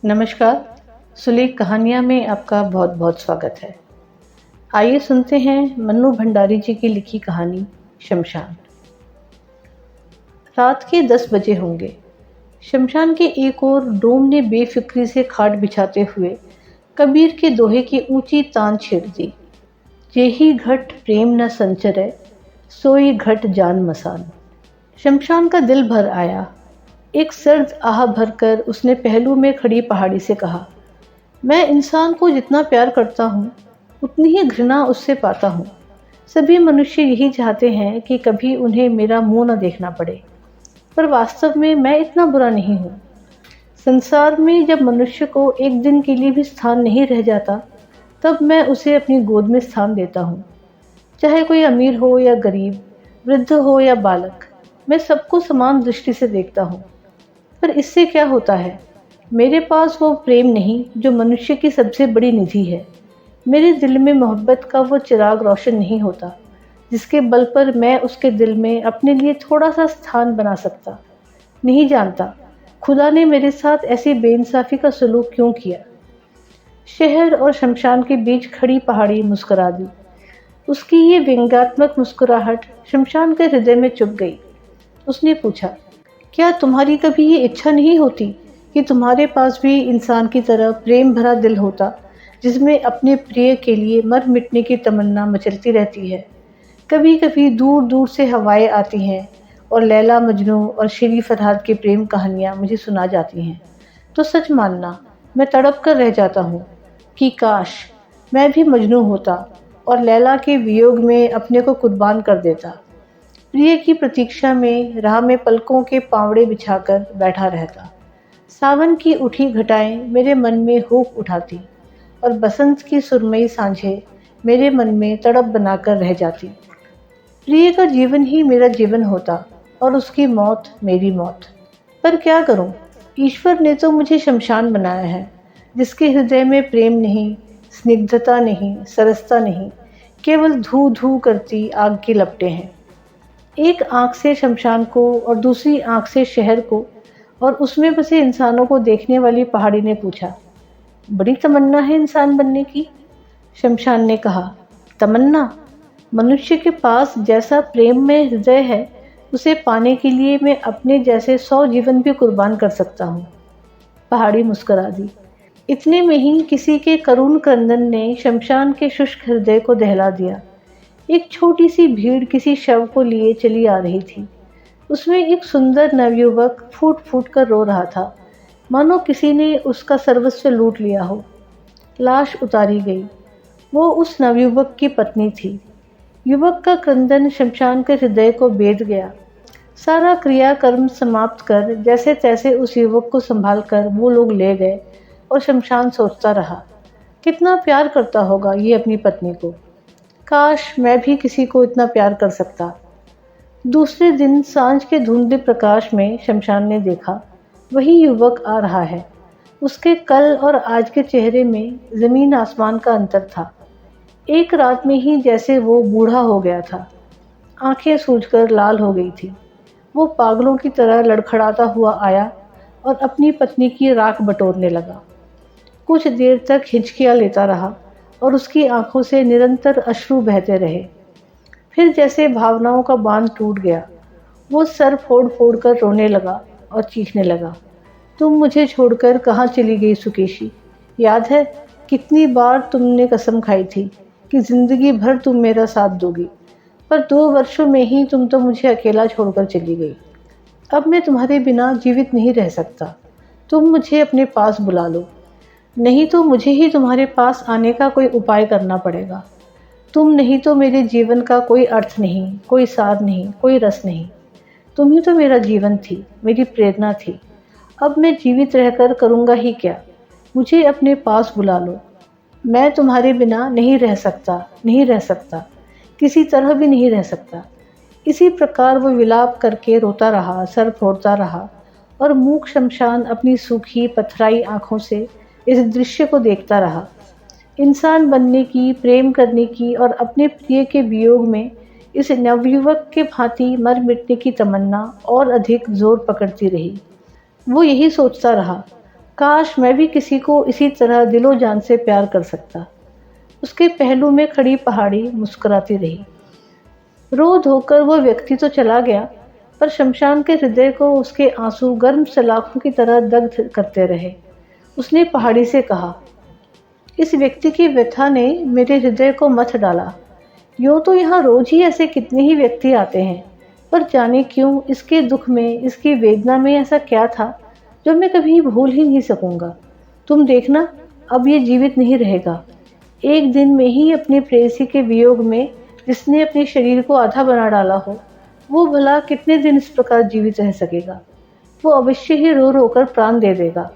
नमस्कार। सुलेख कहानियाँ में आपका बहुत बहुत स्वागत है। आइए सुनते हैं मन्नू भंडारी जी की लिखी कहानी शमशान। रात के 10 बजे होंगे। शमशान के एक ओर डोम ने बेफिक्री से खाट बिछाते हुए कबीर के दोहे की ऊंची तान छेड़ दी। जेही घट प्रेम न संचरै, सोई घट जान मसान। शमशान का दिल भर आया। एक सर्द आह भरकर उसने पहलू में खड़ी पहाड़ी से कहा, मैं इंसान को जितना प्यार करता हूँ उतनी ही घृणा उससे पाता हूँ। सभी मनुष्य यही चाहते हैं कि कभी उन्हें मेरा मुंह न देखना पड़े, पर वास्तव में मैं इतना बुरा नहीं हूँ। संसार में जब मनुष्य को एक दिन के लिए भी स्थान नहीं रह जाता, तब मैं उसे अपनी गोद में स्थान देता हूँ। चाहे कोई अमीर हो या गरीब, वृद्ध हो या बालक, मैं सबको समान दृष्टि से देखता हूँ। पर इससे क्या होता है? मेरे पास वो प्रेम नहीं जो मनुष्य की सबसे बड़ी निधि है। मेरे दिल में मोहब्बत का वो चिराग रोशन नहीं होता जिसके बल पर मैं उसके दिल में अपने लिए थोड़ा सा स्थान बना सकता। नहीं जानता खुदा ने मेरे साथ ऐसी बेइंसाफी का सलूक क्यों किया। शहर और शमशान के बीच खड़ी पहाड़ी मुस्कुरा दी। उसकी ये व्यंग्यात्मक मुस्कुराहट शमशान के हृदय में चुभ गई। उसने पूछा, क्या तुम्हारी कभी ये इच्छा नहीं होती कि तुम्हारे पास भी इंसान की तरह प्रेम भरा दिल होता, जिसमें अपने प्रिय के लिए मर मिटने की तमन्ना मचलती रहती है? कभी कभी दूर दूर से हवाएं आती हैं और लैला मजनू और श्री फरहाद की प्रेम कहानियाँ मुझे सुना जाती हैं, तो सच मानना मैं तड़प कर रह जाता हूँ कि काश मैं भी मजनू होता और लैला के वियोग में अपने को कुर्बान कर देता। प्रिय की प्रतीक्षा में राह में पलकों के पावड़े बिछाकर बैठा रहता। सावन की उठी घटाएं मेरे मन में हुक उठाती और बसंत की सुरमई सांझें मेरे मन में तड़प बनाकर रह जाती। प्रिय का जीवन ही मेरा जीवन होता और उसकी मौत मेरी मौत। पर क्या करूं? ईश्वर ने तो मुझे शमशान बनाया है, जिसके हृदय में प्रेम नहीं, स्निग्धता नहीं, सरसता नहीं, केवल धू धू करती आग की लपटें हैं। एक आंख से शमशान को और दूसरी आंख से शहर को और उसमें बसे इंसानों को देखने वाली पहाड़ी ने पूछा, बड़ी तमन्ना है इंसान बनने की? शमशान ने कहा, तमन्ना? मनुष्य के पास जैसा प्रेम में हृदय है, उसे पाने के लिए मैं अपने जैसे 100 जीवन भी कुर्बान कर सकता हूँ। पहाड़ी मुस्कुरा दी। इतने में ही किसी के करुण क्रंदन ने शमशान के शुष्क हृदय को दहला दिया। एक छोटी सी भीड़ किसी शव को लिए चली आ रही थी। उसमें एक सुंदर नवयुवक फूट फूट कर रो रहा था, मानो किसी ने उसका सर्वस्व लूट लिया हो। लाश उतारी गई। वो उस नवयुवक की पत्नी थी। युवक का क्रंदन शमशान के हृदय को बेध गया। सारा क्रियाकर्म समाप्त कर जैसे तैसे उस युवक को संभाल कर वो लोग ले गए और शमशान सोचता रहा, कितना प्यार करता होगा ये अपनी पत्नी को। काश मैं भी किसी को इतना प्यार कर सकता। दूसरे दिन सांझ के धुंधले प्रकाश में शमशान ने देखा, वही युवक आ रहा है। उसके कल और आज के चेहरे में जमीन आसमान का अंतर था। एक रात में ही जैसे वो बूढ़ा हो गया था। आंखें सूजकर लाल हो गई थी। वो पागलों की तरह लड़खड़ाता हुआ आया और अपनी पत्नी की राख बटोरने लगा। कुछ देर तक हिचकियाँ लेता रहा और उसकी आंखों से निरंतर अश्रु बहते रहे। फिर जैसे भावनाओं का बांध टूट गया, वो सर फोड़ फोड़ कर रोने लगा और चीखने लगा, तुम मुझे छोड़कर कहाँ चली गई सुकेशी? याद है कितनी बार तुमने कसम खाई थी कि जिंदगी भर तुम मेरा साथ दोगी, पर 2 वर्षों में ही तुम तो मुझे अकेला छोड़कर चली गई। अब मैं तुम्हारे बिना जीवित नहीं रह सकता। तुम मुझे अपने पास बुला लो, नहीं तो मुझे ही तुम्हारे पास आने का कोई उपाय करना पड़ेगा। तुम नहीं तो मेरे जीवन का कोई अर्थ नहीं, कोई सार नहीं, कोई रस नहीं। तुम ही तो मेरा जीवन थी, मेरी प्रेरणा थी। अब मैं जीवित रहकर करूँगा ही क्या? मुझे अपने पास बुला लो। मैं तुम्हारे बिना नहीं रह सकता, नहीं रह सकता, किसी तरह भी नहीं रह सकता। इसी प्रकार वो विलाप करके रोता रहा, सर फोड़ता रहा और मूक शमशान अपनी सूखी पथराई आंखों से इस दृश्य को देखता रहा। इंसान बनने की, प्रेम करने की और अपने प्रिय के वियोग में इस नवयुवक के भांति मर मिटने की तमन्ना और अधिक जोर पकड़ती रही। वो यही सोचता रहा, काश मैं भी किसी को इसी तरह दिलो जान से प्यार कर सकता। उसके पहलू में खड़ी पहाड़ी मुस्कुराती रही। रो धोकर वो व्यक्ति तो चला गया, पर शमशान के हृदय को उसके आंसू गर्म सलाखों की तरह दग्ध करते रहे। उसने पहाड़ी से कहा, इस व्यक्ति की व्यथा ने मेरे हृदय को मथ डाला। यूं तो यहाँ रोज ही ऐसे कितने ही व्यक्ति आते हैं, पर जाने क्यों इसके दुख में, इसकी वेदना में ऐसा क्या था जो मैं कभी भूल ही नहीं सकूंगा। तुम देखना, अब ये जीवित नहीं रहेगा। एक दिन में ही अपनी प्रेयसी के वियोग में जिसने अपने शरीर को आधा बना डाला हो, वो भला कितने दिन इस प्रकार जीवित रह सकेगा। वो अवश्य ही रो रो कर प्राण दे देगा।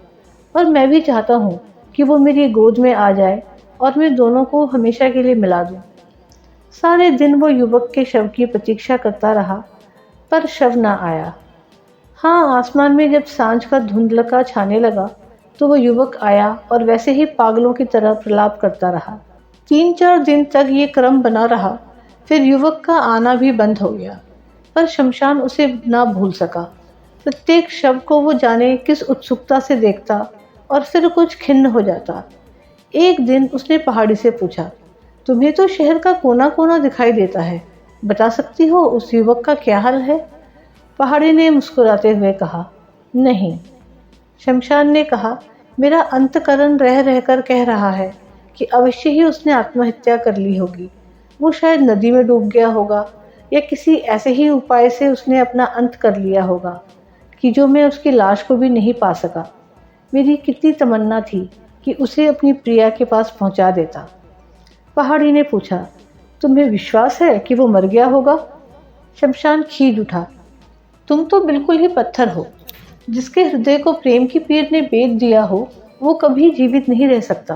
और मैं भी चाहता हूँ कि वो मेरी गोद में आ जाए और मैं दोनों को हमेशा के लिए मिला दूं। सारे दिन वो युवक के शव की प्रतीक्षा करता रहा, पर शव ना आया। हाँ, आसमान में जब सांझ का धुंधलका छाने लगा तो वो युवक आया और वैसे ही पागलों की तरह प्रलाप करता रहा। 3-4 दिन तक ये क्रम बना रहा। फिर युवक का आना भी बंद हो गया, पर शमशान उसे ना भूल सका। प्रत्येक शव को वो जाने किस उत्सुकता से देखता और फिर कुछ खिन्न हो जाता। एक दिन उसने पहाड़ी से पूछा, तुम्हें तो शहर का कोना कोना दिखाई देता है, बता सकती हो उस युवक का क्या हाल है? पहाड़ी ने मुस्कुराते हुए कहा, नहीं। शमशान ने कहा, मेरा अंतकरण रह रहकर कह रहा है कि अवश्य ही उसने आत्महत्या कर ली होगी। वो शायद नदी में डूब गया होगा, या किसी ऐसे ही उपाय से उसने अपना अंत कर लिया होगा कि जो मैं उसकी लाश को भी नहीं पा सका। मेरी कितनी तमन्ना थी कि उसे अपनी प्रिया के पास पहुंचा देता। पहाड़ी ने पूछा, तुम्हें विश्वास है कि वो मर गया होगा? शमशान खींच उठा, तुम तो बिल्कुल ही पत्थर हो। जिसके हृदय को प्रेम की पीर ने बेच दिया हो, वो कभी जीवित नहीं रह सकता।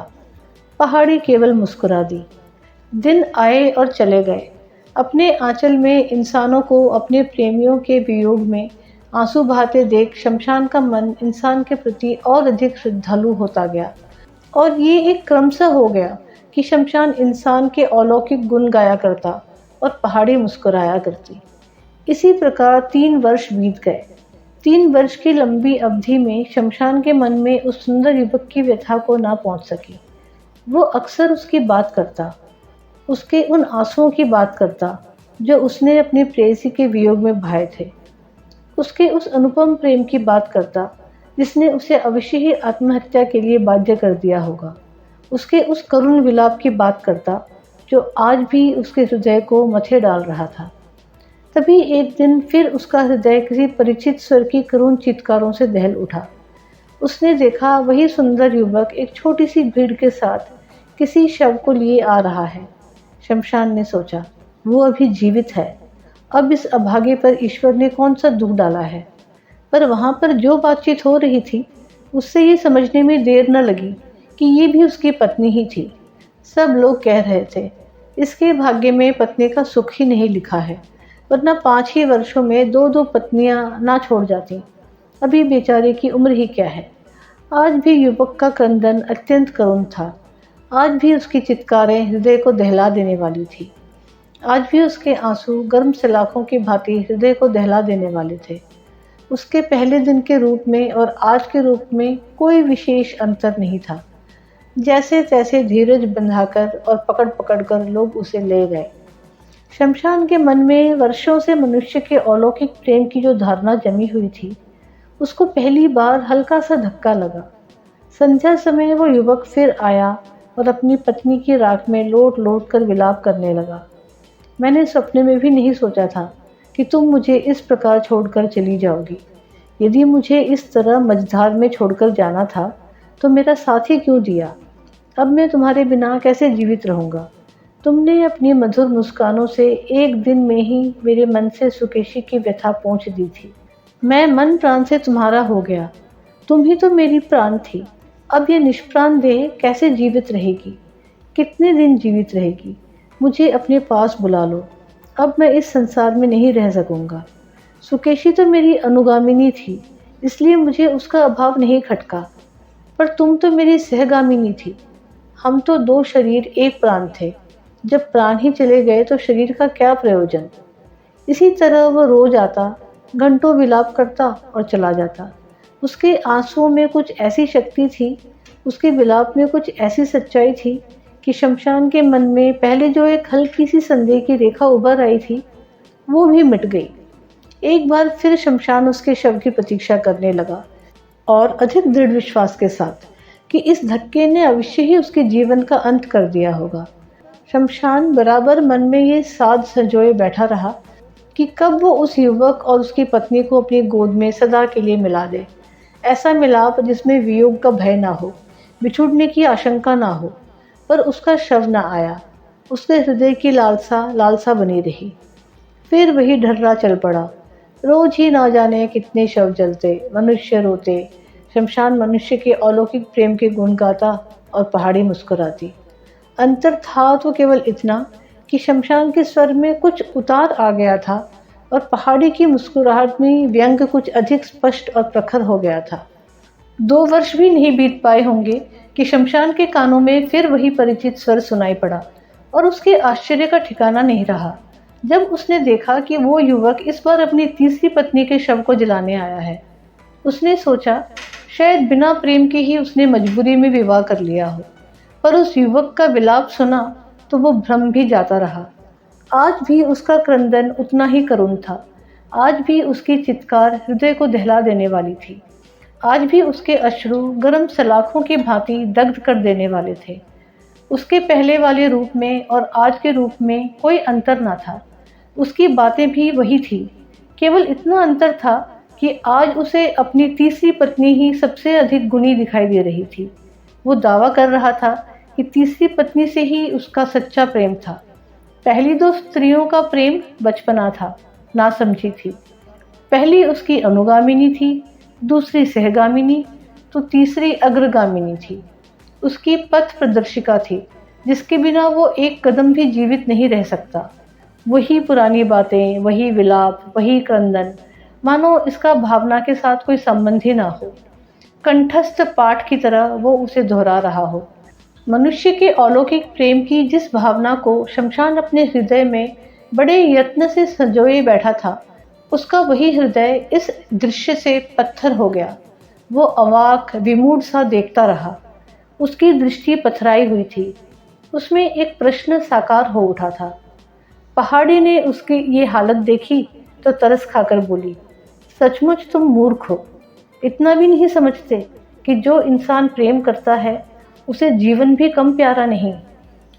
पहाड़ी केवल मुस्कुरा दी। दिन आए और चले गए। अपने आंचल में इंसानों को अपने प्रेमियों के वियोग में आंसू बहाते देख शमशान का मन इंसान के प्रति और अधिक श्रद्धालु होता गया। और ये एक क्रम सा हो गया कि शमशान इंसान के अलौकिक गुण गाया करता और पहाड़ी मुस्कुराया करती। इसी प्रकार 3 वर्ष बीत गए। 3 वर्ष की लंबी अवधि में शमशान के मन में उस सुंदर युवक की व्यथा को ना पहुंच सकी। वो अक्सर उसकी बात करता, उसके उन आंसुओं की बात करता जो उसने अपनी प्रेयसी के वियोग में बहाए थे। उसके उस अनुपम प्रेम की बात करता जिसने उसे अवश्य ही आत्महत्या के लिए बाध्य कर दिया होगा। उसके उस करुण विलाप की बात करता जो आज भी उसके हृदय को मथे डाल रहा था। तभी एक दिन फिर उसका हृदय किसी परिचित स्वर की करुण चीत्कारों से दहल उठा। उसने देखा वही सुंदर युवक एक छोटी सी भीड़ के साथ किसी शव को लिए आ रहा है। शमशान ने सोचा, वो अभी जीवित है। अब इस अभागे पर ईश्वर ने कौन सा दुख डाला है। पर वहां पर जो बातचीत हो रही थी उससे ये समझने में देर न लगी कि ये भी उसकी पत्नी ही थी। सब लोग कह रहे थे, इसके भाग्य में पत्नी का सुख ही नहीं लिखा है, वरना 5 ही वर्षों में 2-2 पत्नियां ना छोड़ जाती। अभी बेचारे की उम्र ही क्या है। आज भी युवक का क्रंदन अत्यंत करुण था। आज भी उसकी चित्कारें हृदय को दहला देने वाली थी। आज भी उसके आंसू गर्म सलाखों की भांति हृदय को दहला देने वाले थे। उसके पहले दिन के रूप में और आज के रूप में कोई विशेष अंतर नहीं था। जैसे तैसे धीरज बंधाकर और पकड़ पकड़ कर लोग उसे ले गए। शमशान के मन में वर्षों से मनुष्य के अलौकिक प्रेम की जो धारणा जमी हुई थी, उसको पहली बार हल्का सा धक्का लगा। संध्या समय वो युवक फिर आया और अपनी पत्नी की राख में लोट लोट कर विलाप करने लगा। मैंने सपने में भी नहीं सोचा था कि तुम मुझे इस प्रकार छोड़कर चली जाओगी। यदि मुझे इस तरह मझधार में छोड़कर जाना था तो मेरा साथ ही क्यों दिया। अब मैं तुम्हारे बिना कैसे जीवित रहूँगा। तुमने अपनी मधुर मुस्कानों से एक दिन में ही मेरे मन से सुकेशी की व्यथा पहुँच दी थी। मैं मन प्राण से तुम्हारा हो गया। तुम ही तो मेरी प्राण थी। अब ये निष्प्राण देह कैसे जीवित रहेगी, कितने दिन जीवित रहेगी। मुझे अपने पास बुला लो। अब मैं इस संसार में नहीं रह सकूंगा। सुकेशी तो मेरी अनुगामिनी थी, इसलिए मुझे उसका अभाव नहीं खटका, पर तुम तो मेरी सहगामिनी थी। हम तो 2 शरीर एक प्राण थे। जब प्राण ही चले गए तो शरीर का क्या प्रयोजन। इसी तरह वो रोज आता, घंटों विलाप करता और चला जाता। उसके आंसुओं में कुछ ऐसी शक्ति थी, उसके विलाप में कुछ ऐसी सच्चाई थी कि शमशान के मन में पहले जो एक हल्की सी संदेह की रेखा उभर आई थी, वो भी मिट गई। एक बार फिर शमशान उसके शव की प्रतीक्षा करने लगा, और अधिक दृढ़ विश्वास के साथ कि इस धक्के ने अवश्य ही उसके जीवन का अंत कर दिया होगा। शमशान बराबर मन में ये साध संजोए बैठा रहा कि कब वो उस युवक और उसकी पत्नी को अपनी गोद में सदा के लिए मिला दे। ऐसा मिलाप जिसमें वियोग का भय ना हो, बिछुड़ने की आशंका ना हो। पर उसका शव ना आया। उसके हृदय की लालसा लालसा बनी रही। फिर वही ढर्रा चल पड़ा। रोज ही ना जाने कितने शव जलते, मनुष्य रोते। शमशान मनुष्य के अलौकिक प्रेम के गुण गाता और पहाड़ी मुस्कुराती। अंतर था तो केवल इतना कि शमशान के स्वर में कुछ उतार आ गया था और पहाड़ी की मुस्कुराहट में व्यंग कुछ अधिक स्पष्ट और प्रखर हो गया था। 2 वर्ष भी नहीं बीत पाए होंगे कि शमशान के कानों में फिर वही परिचित स्वर सुनाई पड़ा, और उसके आश्चर्य का ठिकाना नहीं रहा जब उसने देखा कि वो युवक इस बार अपनी तीसरी पत्नी के शव को जलाने आया है। उसने सोचा शायद बिना प्रेम के ही उसने मजबूरी में विवाह कर लिया हो, पर उस युवक का विलाप सुना तो वो भ्रम भी जाता रहा। आज भी उसका क्रंदन उतना ही करुण था। आज भी उसकी चित्कार हृदय को दहला देने वाली थी। आज भी उसके अश्रु गर्म सलाखों की भांति दग्ध कर देने वाले थे। उसके पहले वाले रूप में और आज के रूप में कोई अंतर न था। उसकी बातें भी वही थी। केवल इतना अंतर था कि आज उसे अपनी तीसरी पत्नी ही सबसे अधिक गुणी दिखाई दे रही थी। वो दावा कर रहा था कि तीसरी पत्नी से ही उसका सच्चा प्रेम था। पहली 2 स्त्रियों का प्रेम बचपना था, नासमझी थी। पहली उसकी अनुगामिनी थी, दूसरी सहगामिनी, तो तीसरी अग्रगामिनी थी। उसकी पथ प्रदर्शिका थी, जिसके बिना वो एक कदम भी जीवित नहीं रह सकता। वही पुरानी बातें, वही विलाप, वही क्रंदन, मानो इसका भावना के साथ कोई संबंध ही ना हो। कंठस्थ पाठ की तरह वो उसे दोहरा रहा हो। मनुष्य के अलौकिक प्रेम की जिस भावना को शमशान अपने हृदय में बड़े यत्न से संजोए बैठा था, उसका वही हृदय इस दृश्य से पत्थर हो गया। वो अवाक विमूढ़ सा देखता रहा। उसकी दृष्टि पथराई हुई थी। उसमें एक प्रश्न साकार हो उठा था। पहाड़ी ने उसकी ये हालत देखी तो तरस खाकर बोली, सचमुच तुम मूर्ख हो। इतना भी नहीं समझते कि जो इंसान प्रेम करता है उसे जीवन भी कम प्यारा नहीं।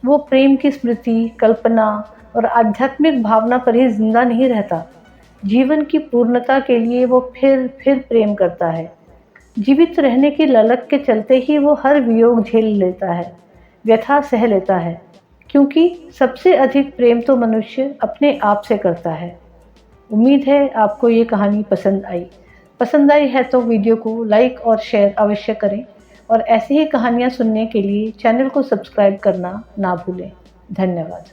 वो प्रेम की स्मृति, कल्पना और आध्यात्मिक भावना पर ही जिंदा नहीं रहता। जीवन की पूर्णता के लिए वो फिर प्रेम करता है। जीवित रहने की ललक के चलते ही वो हर वियोग झेल लेता है, व्यथा सह लेता है, क्योंकि सबसे अधिक प्रेम तो मनुष्य अपने आप से करता है। उम्मीद है आपको ये कहानी पसंद आई है तो वीडियो को लाइक और शेयर अवश्य करें, और ऐसी ही कहानियाँ सुनने के लिए चैनल को सब्सक्राइब करना ना भूलें। धन्यवाद।